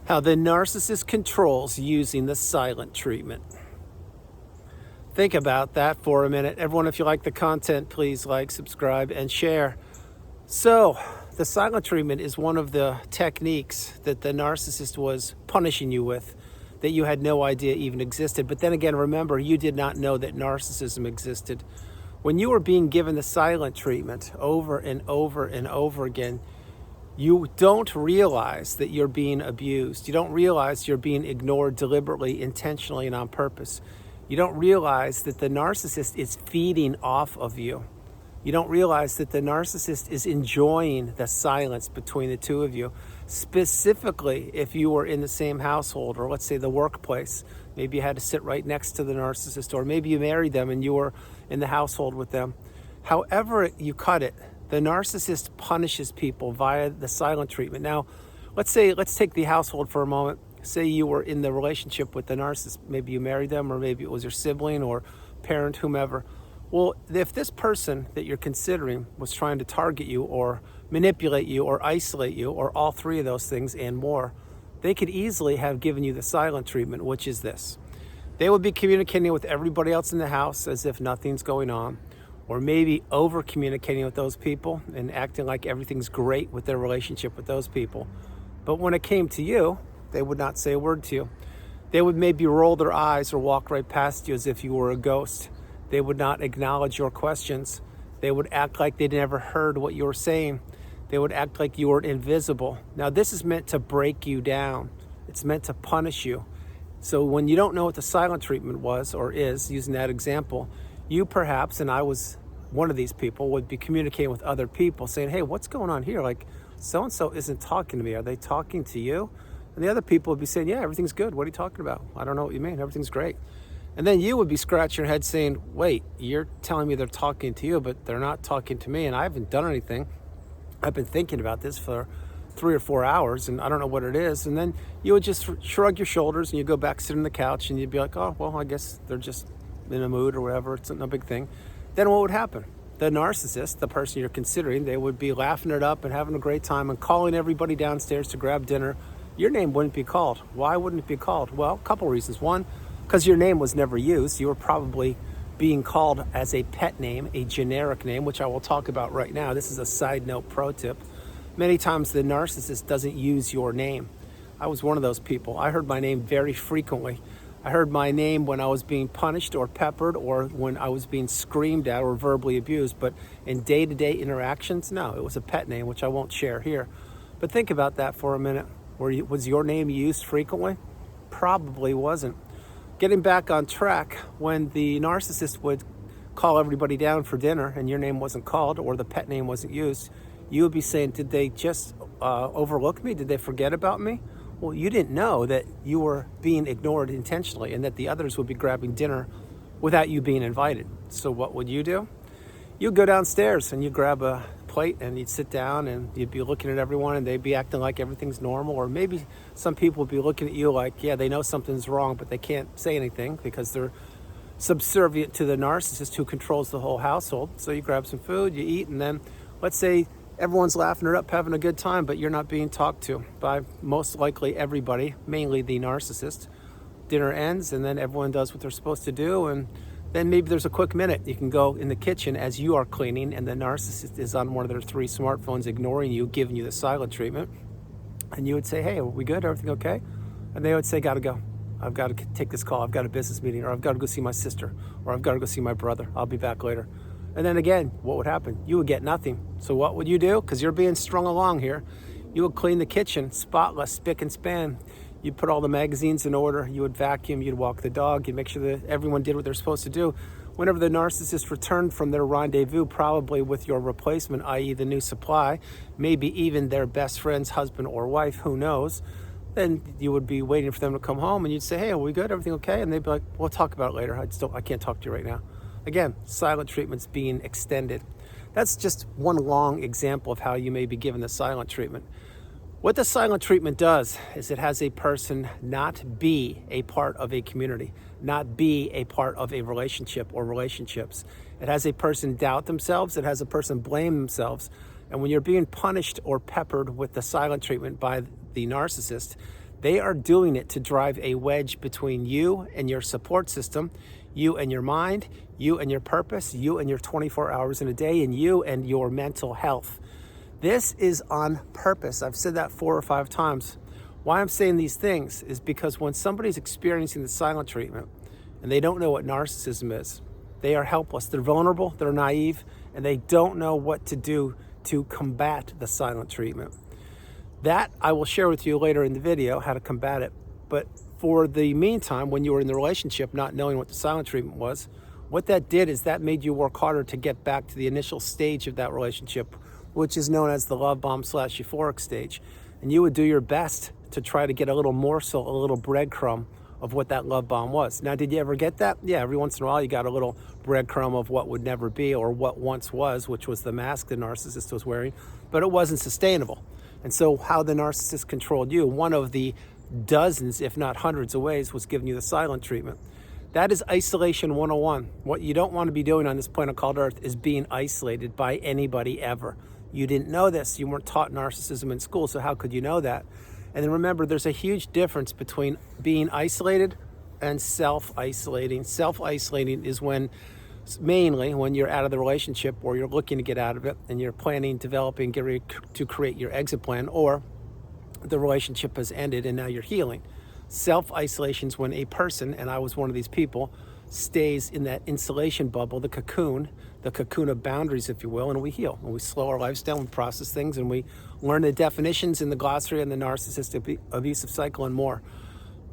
How the narcissist controls using the silent treatment. Think about that for a minute. Everyone, if you like the content, please like, subscribe, and share. So, the silent treatment is one of the techniques that the narcissist was punishing you with that you had no idea even existed. But then again, remember, you did not know that narcissism existed. When you were being given the silent treatment over and over and over again, you don't realize that you're being abused. You don't realize you're being ignored deliberately, intentionally, and on purpose. You don't realize that the narcissist is feeding off of you. You don't realize that the narcissist is enjoying the silence between the two of you. Specifically, if you were in the same household, or let's say the workplace, maybe you had to sit right next to the narcissist, or maybe you married them and you were in the household with them. However you cut it, the narcissist punishes people via the silent treatment. Now, let's take the household for a moment. Say you were in the relationship with the narcissist. Maybe you married them, or maybe it was your sibling or parent, whomever. Well, if this person that you're considering was trying to target you or manipulate you or isolate you or all three of those things and more, they could easily have given you the silent treatment, which is this. They would be communicating with everybody else in the house as if nothing's going on, or maybe over communicating with those people and acting like everything's great with their relationship with those people. But when it came to you, they would not say a word to you. They would maybe roll their eyes or walk right past you as if you were a ghost. They would not acknowledge your questions. They would act like they never heard what you were saying. They would act like you were invisible. Now, this is meant to break you down. It's meant to punish you. So when you don't know what the silent treatment was or is, using that example, you perhaps, and I was one of these people, would be communicating with other people saying, hey, what's going on here? Like, so-and-so isn't talking to me. Are they talking to you? And the other people would be saying, yeah, everything's good. What are you talking about? I don't know what you mean. Everything's great. And then you would be scratching your head saying, wait, you're telling me they're talking to you, but they're not talking to me, and I haven't done anything. I've been thinking about this for 3 or 4 hours, and I don't know what it is. And then you would just shrug your shoulders, and you'd go back, sit on the couch, and you'd be like, oh, well, I guess they're just in a mood or whatever. It's no big thing. Then what would happen? The narcissist, the person you're considering, they would be laughing it up and having a great time and calling everybody downstairs to grab dinner. Your name wouldn't be called. Why wouldn't it be called? Well, a couple reasons. One, because your name was never used. You were probably being called as a pet name, a generic name, which I will talk about right now. This is a side note pro tip. Many times the narcissist doesn't use your name. I was one of those people. I heard my name very frequently. I heard my name when I was being punished or peppered, or when I was being screamed at or verbally abused. But in day-to-day interactions, no, it was a pet name, which I won't share here. But think about that for a minute. Was your name used frequently? Probably wasn't. Getting back on track, when the narcissist would call everybody down for dinner and your name wasn't called or the pet name wasn't used, you would be saying, did they just overlook me? Did they forget about me? Well, you didn't know that you were being ignored intentionally and that the others would be grabbing dinner without you being invited. So what would you do? You'd go downstairs and you'd grab a plate and you'd sit down and you'd be looking at everyone and they'd be acting like everything's normal. Or maybe some people would be looking at you like, yeah, they know something's wrong, but they can't say anything because they're subservient to the narcissist who controls the whole household. So you grab some food, you eat, and then let's say everyone's laughing it up, having a good time, but you're not being talked to by most likely everybody, mainly the narcissist. Dinner ends and then everyone does what they're supposed to do, and then maybe there's a quick minute. You can go in the kitchen as you are cleaning and the narcissist is on one of their 3 smartphones ignoring you, giving you the silent treatment. And you would say, hey, are we good? Everything okay? And they would say, gotta go. I've got to take this call. I've got a business meeting, or I've got to go see my sister, or I've got to go see my brother. I'll be back later. And then again, what would happen? You would get nothing. So what would you do? Because you're being strung along here. You would clean the kitchen, spotless, spick and span. You'd put all the magazines in order. You would vacuum. You'd walk the dog. You'd make sure that everyone did what they're supposed to do. Whenever the narcissist returned from their rendezvous, probably with your replacement, i.e. the new supply, maybe even their best friend's husband or wife, who knows, then you would be waiting for them to come home and you'd say, hey, are we good? Everything okay? And they'd be like, we'll talk about it later. I can't talk to you right now. Again, silent treatment's being extended. That's just one long example of how you may be given the silent treatment. What the silent treatment does is it has a person not be a part of a community, not be a part of a relationship or relationships. It has a person doubt themselves. It has a person blame themselves. And when you're being punished or peppered with the silent treatment by the narcissist, They are doing it to drive a wedge between you and your support system, you and your mind, you and your purpose, you and your 24 hours in a day, and you and your mental health. This is on purpose. I've said that 4 or 5 times. Why I'm saying these things is because when somebody's experiencing the silent treatment and they don't know what narcissism is, they are helpless. They're vulnerable, they're naive, and they don't know what to do to combat the silent treatment. That I will share with you later in the video, how to combat it. But for the meantime, when you were in the relationship not knowing what the silent treatment was, what that did is that made you work harder to get back to the initial stage of that relationship, which is known as the love bomb / euphoric stage. And you would do your best to try to get a little morsel, a little breadcrumb of what that love bomb was. Now, did you ever get that? Yeah, every once in a while you got a little breadcrumb of what would never be, or what once was, which was the mask the narcissist was wearing, but it wasn't sustainable. And so how the narcissist controlled you, one of the dozens, if not hundreds of ways, was giving you the silent treatment. That is isolation 101. What you don't want to be doing on this planet called Earth is being isolated by anybody ever. You didn't know this. You weren't taught narcissism in school, so how could you know that? And then remember, there's a huge difference between being isolated and self-isolating. Self-isolating is mainly when you're out of the relationship, or you're looking to get out of it, and you're planning, developing, get ready to create your exit plan, or the relationship has ended and now you're healing. Self-isolation is when a person, and I was one of these people, stays in that insulation bubble, the cocoon of boundaries, if you will, and we heal. And we slow our lives down, we process things, and we learn the definitions in the glossary and the narcissistic abusive cycle and more.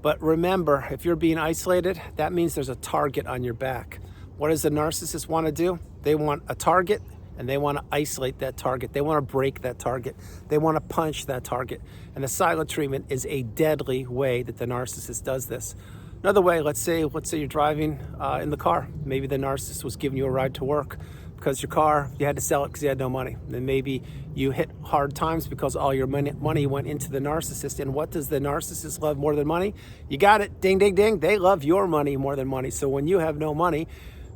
But remember, if you're being isolated, that means there's a target on your back. What does the narcissist want to do? They want a target, and they want to isolate that target. They want to break that target. They want to punch that target. And the silent treatment is a deadly way that the narcissist does this. Another way, let's say you're driving in the car. Maybe the narcissist was giving you a ride to work because your car, you had to sell it because you had no money. Then maybe you hit hard times because all your money went into the narcissist. And what does the narcissist love more than money? You got it, ding, ding, ding. They love your money more than money. So when you have no money,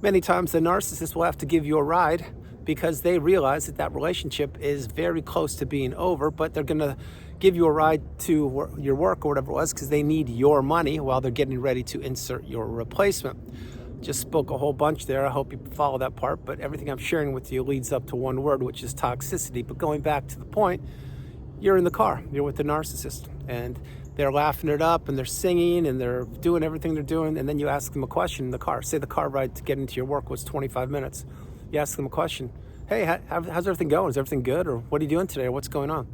many times the narcissist will have to give you a ride because they realize that relationship is very close to being over, but they're going to give you a ride to your work or whatever it was because they need your money while they're getting ready to insert your replacement. Just spoke a whole bunch there. I hope you follow that part, but everything I'm sharing with you leads up to one word, which is toxicity. But going back to the point, you're in the car, you're with the narcissist, and they're laughing it up, and they're singing, and they're doing everything they're doing, and then you ask them a question in the car. Say the car ride to get into your work was 25 minutes. You ask them a question. Hey, how's everything going? Is everything good? Or what are you doing today? Or what's going on?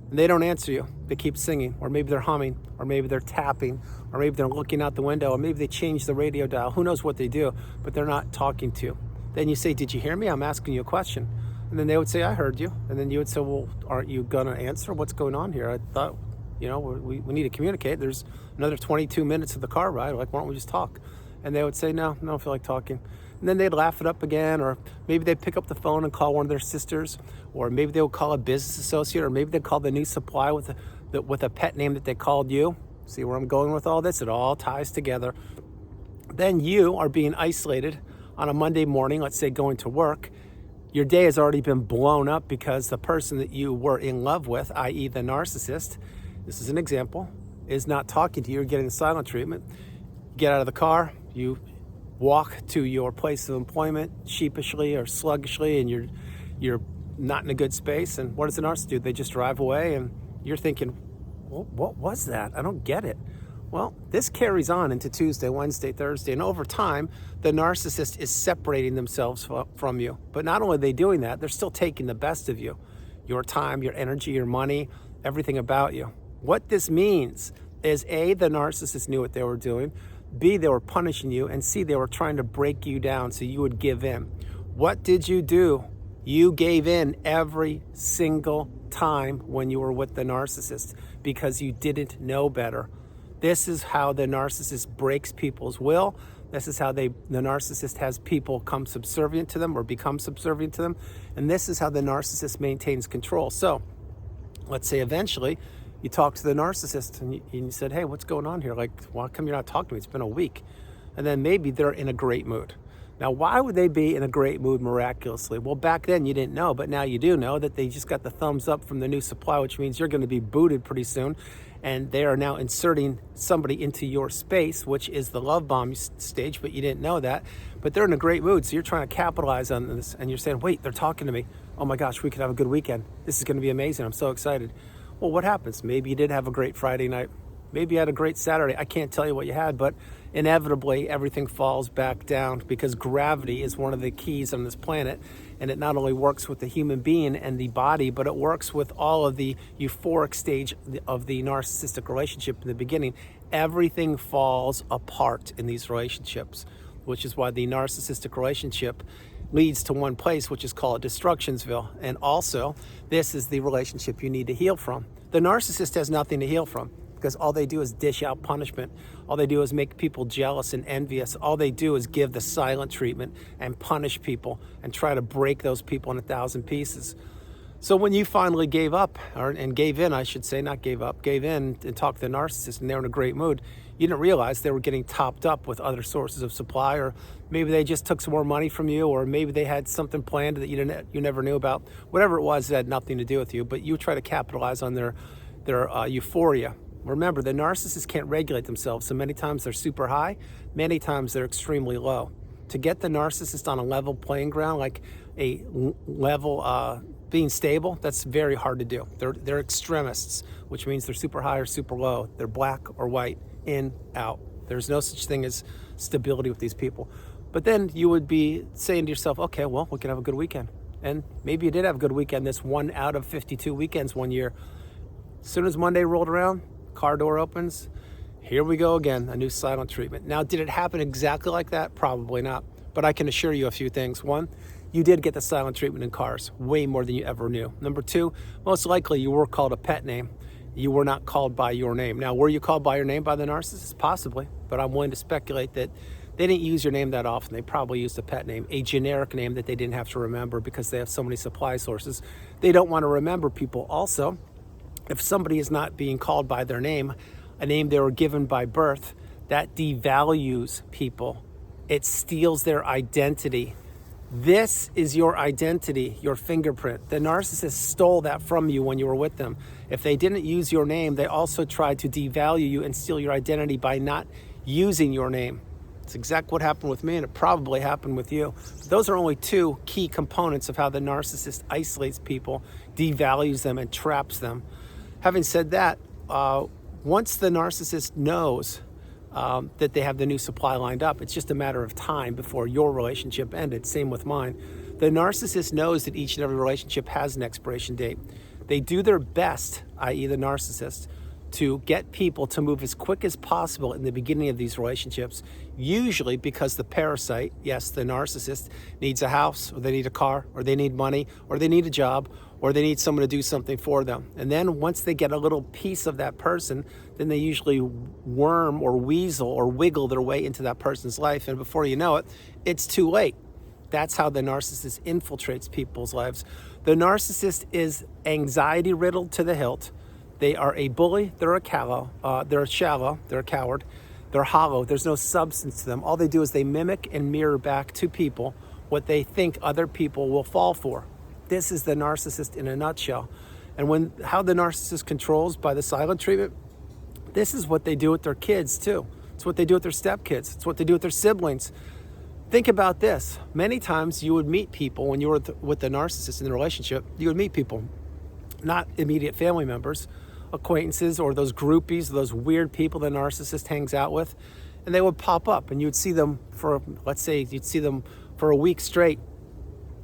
And they don't answer you. They keep singing, or maybe they're humming, or maybe they're tapping, or maybe they're looking out the window, or maybe they change the radio dial. Who knows what they do, but they're not talking to you. Then you say, did you hear me? I'm asking you a question. And then they would say, I heard you. And then you would say, well, aren't you going to answer? What's going on here? I thought, we need to communicate. There's another 22 minutes of the car ride. Like, why don't we just talk? And they would say, no, I don't feel like talking. And then they'd laugh it up again, or maybe they'd pick up the phone and call one of their sisters, or maybe they would call a business associate, or maybe they'd call the new supply with a pet name that they called you. See where I'm going with all this? It all ties together. Then you are being isolated on a Monday morning, let's say going to work. Your day has already been blown up because the person that you were in love with, i.e. the narcissist, this is an example, is not talking to you. You're getting the silent treatment. You get out of the car, you walk to your place of employment sheepishly or sluggishly, and you're not in a good space. And what does the narcissist do? They just drive away, and you're thinking, well, what was that? I don't get it. Well, this carries on into Tuesday, Wednesday, Thursday, and over time, the narcissist is separating themselves from you. But not only are they doing that, they're still taking the best of you, your time, your energy, your money, everything about you. What this means is A, the narcissist knew what they were doing, B, they were punishing you, and C, they were trying to break you down so you would give in. What did you do? You gave in every single time when you were with the narcissist because you didn't know better. This is how the narcissist breaks people's will. This is how the narcissist has people come subservient to them or become subservient to them. And this is how the narcissist maintains control. So let's say eventually you talk to the narcissist and you said, hey, what's going on here? Like, why come you're not talking to me? It's been a week. And then maybe they're in a great mood. Now, why would they be in a great mood miraculously? Well, back then you didn't know, but now you do know that they just got the thumbs up from the new supply, which means you're going to be booted pretty soon. and they are now inserting somebody into your space, which is the love bomb stage, but you didn't know that. But they're in a great mood, so you're trying to capitalize on this, and you're saying, wait, they're talking to me. Oh my gosh, we could have a good weekend. This is going to be amazing. I'm so excited. Well, what happens? Maybe you did have a great Friday night. Maybe you had a great Saturday. I can't tell you what you had, but inevitably everything falls back down because gravity is one of the keys on this planet. And it not only works with the human being and the body, but it works with all of the euphoric stage of the narcissistic relationship in the beginning. Everything falls apart in these relationships, which is why the narcissistic relationship leads to one place, which is called Destructionsville. And also, this is the relationship you need to heal from. The narcissist has nothing to heal from, because all they do is dish out punishment. All they do is make people jealous and envious. All they do is give the silent treatment and punish people and try to break those people in 1,000 pieces. So when you finally gave up, and gave in, I should say, not gave up, gave in and talked to the narcissist and they were in a great mood, you didn't realize they were getting topped up with other sources of supply, or maybe they just took some more money from you, or maybe they had something planned that you never knew about. Whatever it was, it had nothing to do with you, but you try to capitalize on their euphoria. Remember, the narcissists can't regulate themselves, so many times they're super high, many times they're extremely low. To get the narcissist on a level playing ground, like a level being stable, that's very hard to do. They're extremists, which means they're super high or super low. They're black or white, in, out. There's no such thing as stability with these people. But then you would be saying to yourself, okay, well, we can have a good weekend. And maybe you did have a good weekend, this 1 out of 52 weekends one year. As soon as Monday rolled around, car door opens, here we go again, a new silent treatment. Now, did it happen exactly like that? Probably not. But I can assure you a few things. One, you did get the silent treatment in cars, way more than you ever knew. Number two, most likely you were called a pet name. You were not called by your name. Now, were you called by your name by the narcissist? Possibly, but I'm willing to speculate that they didn't use your name that often. They probably used a pet name, a generic name that they didn't have to remember because they have so many supply sources. They don't want to remember people. Also, if somebody is not being called by their name, a name they were given by birth, that devalues people. It steals their identity. This is your identity, your fingerprint. The narcissist stole that from you when you were with them. If they didn't use your name, they also tried to devalue you and steal your identity by not using your name. It's exactly what happened with me, and it probably happened with you. Those are only two key components of how the narcissist isolates people, devalues them, and traps them. Having said that, once the narcissist knows that they have the new supply lined up, it's just a matter of time before your relationship ended. Same with mine. The narcissist knows that each and every relationship has an expiration date. They do their best, i.e. the narcissist, to get people to move as quick as possible in the beginning of these relationships, usually because the parasite, yes, the narcissist, needs a house, or they need a car, or they need money, or they need a job, or they need someone to do something for them. And then once they get a little piece of that person, then they usually worm or weasel or wiggle their way into that person's life. And before you know it, it's too late. That's how the narcissist infiltrates people's lives. The narcissist is anxiety riddled to the hilt. They are a bully, they're shallow, they're a coward, they're hollow, there's no substance to them. All they do is they mimic and mirror back to people what they think other people will fall for. This is the narcissist in a nutshell. And how the narcissist controls by the silent treatment, this is what they do with their kids too. It's what they do with their stepkids. It's what they do with their siblings. Think about this. Many times you would meet people when you were with the narcissist in the relationship, you would meet people, not immediate family members, acquaintances, or those groupies, those weird people the narcissist hangs out with, and they would pop up and you'd see them for, let's say you'd see them for a week straight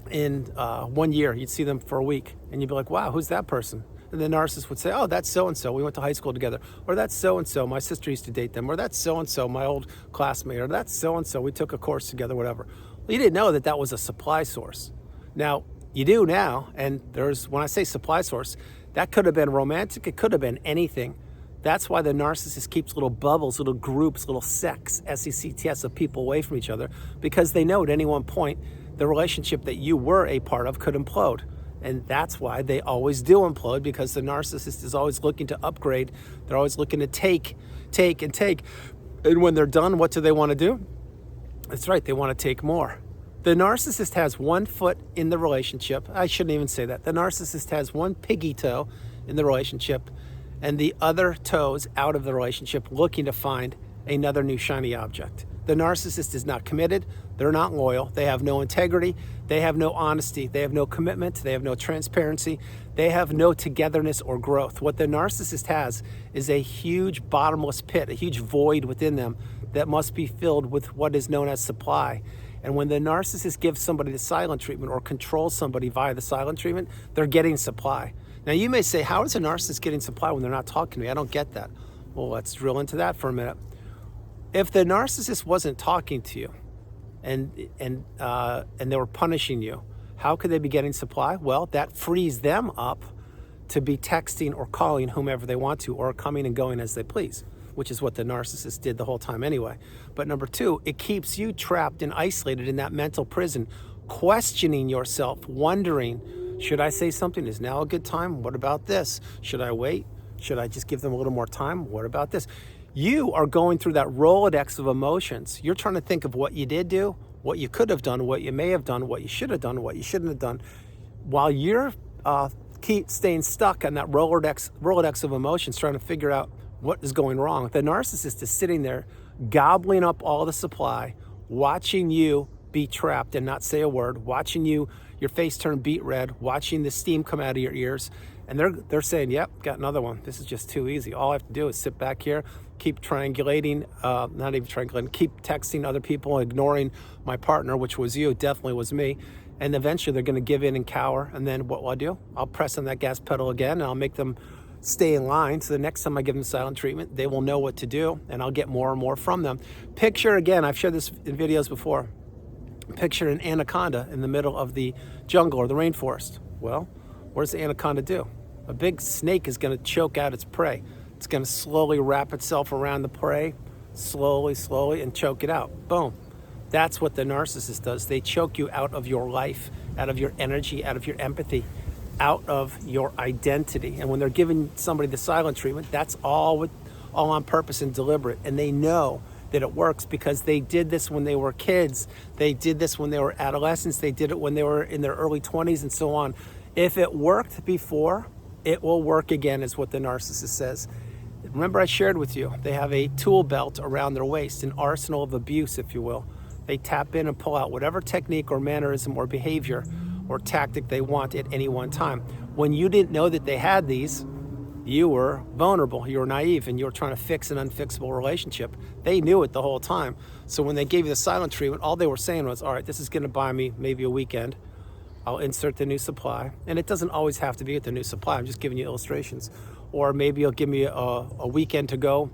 in 1 year. You'd see them for a week and you'd be like, wow, who's that person? And the narcissist would say, oh, that's so-and-so, we went to high school together, or that's so-and-so, my sister used to date them, or that's so-and-so, my old classmate, or that's so-and-so, we took a course together, whatever. Well, you didn't know that that was a supply source. Now, you do now, and when I say supply source, that could have been romantic, it could have been anything. That's why the narcissist keeps little bubbles, little groups, little sects, S-E-C-T-S, of people away from each other, because they know at any one point the relationship that you were a part of could implode. And that's why they always do implode, because the narcissist is always looking to upgrade. They're always looking to take, and take. And when they're done, what do they want to do? That's right, they want to take more. The narcissist has 1 foot in the relationship. I shouldn't even say that. The narcissist has 1 piggy toe in the relationship, and the other toes out of the relationship looking to find another new shiny object. The narcissist is not committed, they're not loyal, they have no integrity, they have no honesty, they have no commitment, they have no transparency, they have no togetherness or growth. What the narcissist has is a huge bottomless pit, a huge void within them that must be filled with what is known as supply. And when the narcissist gives somebody the silent treatment or controls somebody via the silent treatment, they're getting supply. Now you may say, how is a narcissist getting supply when they're not talking to me? I don't get that. Well, let's drill into that for a minute. If the narcissist wasn't talking to you and they were punishing you, how could they be getting supply? Well, that frees them up to be texting or calling whomever they want to, or coming and going as they please, which is what the narcissist did the whole time anyway. But number two, it keeps you trapped and isolated in that mental prison, questioning yourself, wondering, should I say something? Is now a good time? What about this? Should I wait? Should I just give them a little more time? What about this? You are going through that Rolodex of emotions. You're trying to think of what you did do, what you could have done, what you may have done, what you should have done, what you shouldn't have done, while you're keep staying stuck on that Rolodex of emotions, trying to figure out what is going wrong. The narcissist is sitting there gobbling up all the supply, watching you be trapped and not say a word, watching your face turn beet red, watching the steam come out of your ears, and they're saying, yep, got another one. This is just too easy. All I have to do is sit back here, keep triangulating, not even triangulating, keep texting other people, ignoring my partner, which was you, definitely was me, and eventually they're going to give in and cower, and then what will I do? I'll press on that gas pedal again, and I'll make them stay in line, so the next time I give them silent treatment, they will know what to do, and I'll get more and more from them. Picture, again, I've shared this in videos before, picture an anaconda in the middle of the jungle or the rainforest. Well, what does the anaconda do? A big snake is going to choke out its prey. It's going to slowly wrap itself around the prey, slowly, and choke it out. Boom. That's what the narcissist does. They choke you out of your life, out of your energy, out of your empathy, out of your identity. And when they're giving somebody the silent treatment, that's all on purpose and deliberate. And they know that it works because they did this when they were kids. They did this when they were adolescents. They did it when they were in their early 20s and so on. If it worked before, it will work again, is what the narcissist says. Remember I shared with you, they have a tool belt around their waist, an arsenal of abuse, if you will. They tap in and pull out whatever technique or mannerism or behavior or tactic they want at any one time. When you didn't know that they had these, you were vulnerable, you were naive, and you were trying to fix an unfixable relationship. They knew it the whole time. So when they gave you the silent treatment, all they were saying was, all right, this is gonna buy me maybe a weekend. I'll insert the new supply. And it doesn't always have to be with the new supply. I'm just giving you illustrations. Or maybe you'll give me a weekend to go,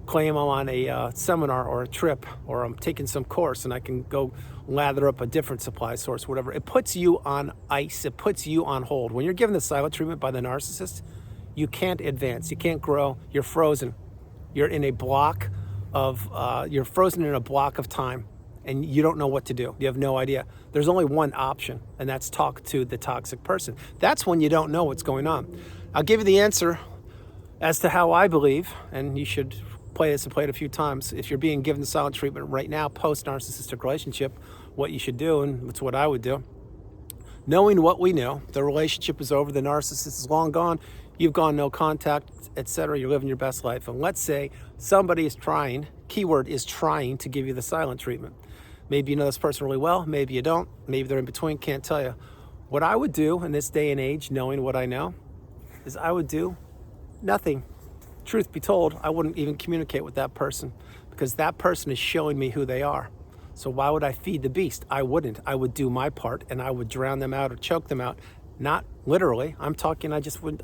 claim I'm on a seminar or a trip, or I'm taking some course and I can go lather up a different supply source, whatever. It puts you on ice. It puts you on hold. When you're given the silent treatment by the narcissist, you can't advance. You can't grow. You're frozen. You're in a block of, you're frozen in a block of time. And you don't know what to do. You have no idea. There's only one option, and that's talk to the toxic person. That's when you don't know what's going on. I'll give you the answer as to how I believe, and you should play this and play it a few times. If you're being given the silent treatment right now, post-narcissistic relationship, what you should do, and it's what I would do. Knowing what we know, the relationship is over, the narcissist is long gone, you've gone no contact, etc. You're living your best life. And let's say somebody is trying, keyword is trying, to give you the silent treatment. Maybe you know this person really well, maybe you don't, maybe they're in between, can't tell you. What I would do in this day and age, knowing what I know, is I would do nothing. Truth be told, I wouldn't even communicate with that person because that person is showing me who they are. So why would I feed the beast? I wouldn't. I would do my part and I would drown them out or choke them out. Not literally. I'm talking, I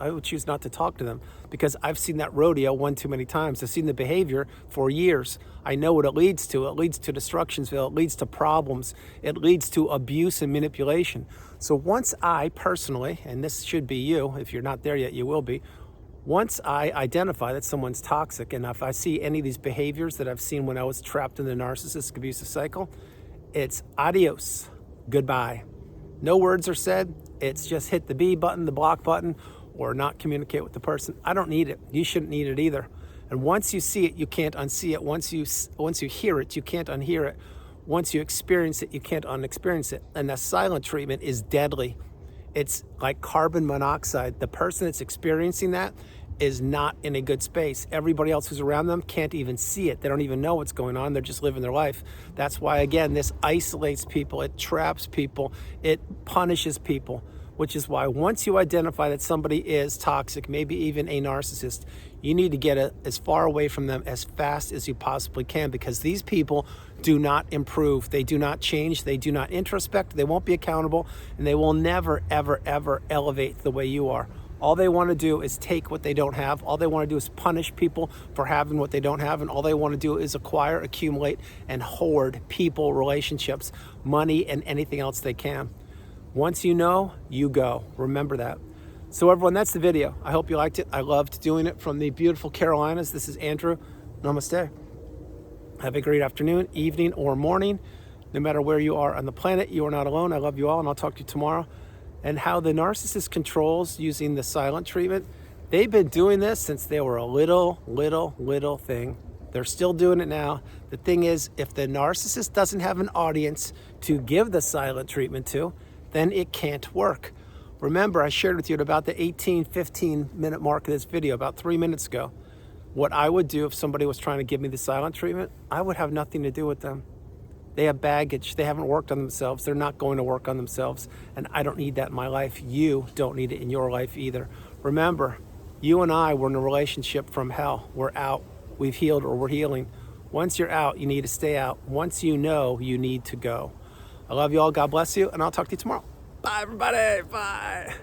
would choose not to talk to them because I've seen that rodeo one too many times. I've seen the behavior for years. I know what it leads to. It leads to Destructionsville. It leads to problems. It leads to abuse and manipulation. So once I personally, and this should be you, if you're not there yet, you will be, once I identify that someone's toxic, and if I see any of these behaviors that I've seen when I was trapped in the narcissistic abusive cycle, it's adios, goodbye. No words are said. It's just hit the B button, the block button, or not communicate with the person. I don't need it. You shouldn't need it either. And once you see it, you can't unsee it. Once you hear it, you can't unhear it. Once you experience it, you can't unexperience it. And the silent treatment is deadly. It's like carbon monoxide. The person that's experiencing that is not in a good space. Everybody else who's around them can't even see it. They don't even know what's going on. They're just living their life. That's why, again, this isolates people. It traps people. It punishes people, which is why once you identify that somebody is toxic, maybe even a narcissist, you need to get as far away from them as fast as you possibly can, because these people do not improve. They do not change. They do not introspect. They won't be accountable, and they will never, ever, ever elevate the way you are. All they want to do is take what they don't have. All they want to do is punish people for having what they don't have. And all they want to do is acquire, accumulate, and hoard people, relationships, money, and anything else they can. Once you know, you go. Remember that. So everyone, that's the video. I hope you liked it. I loved doing it from the beautiful Carolinas. This is Andrew. Namaste. Have a great afternoon, evening, or morning. No matter where you are on the planet, you are not alone. I love you all, and I'll talk to you tomorrow. And how the narcissist controls using the silent treatment. They've been doing this since they were a little thing. They're still doing it now. The thing is, if the narcissist doesn't have an audience to give the silent treatment to, then it can't work. Remember, I shared with you at about the 15 minute mark of this video, about 3 minutes ago, what I would do if somebody was trying to give me the silent treatment. I would have nothing to do with them. They have baggage. They haven't worked on themselves. They're not going to work on themselves. And I don't need that in my life. You don't need it in your life either. Remember, you and I were in a relationship from hell. We're out. We've healed, or we're healing. Once you're out, you need to stay out. Once you know, you need to go. I love you all. God bless you. And I'll talk to you tomorrow. Bye, everybody. Bye.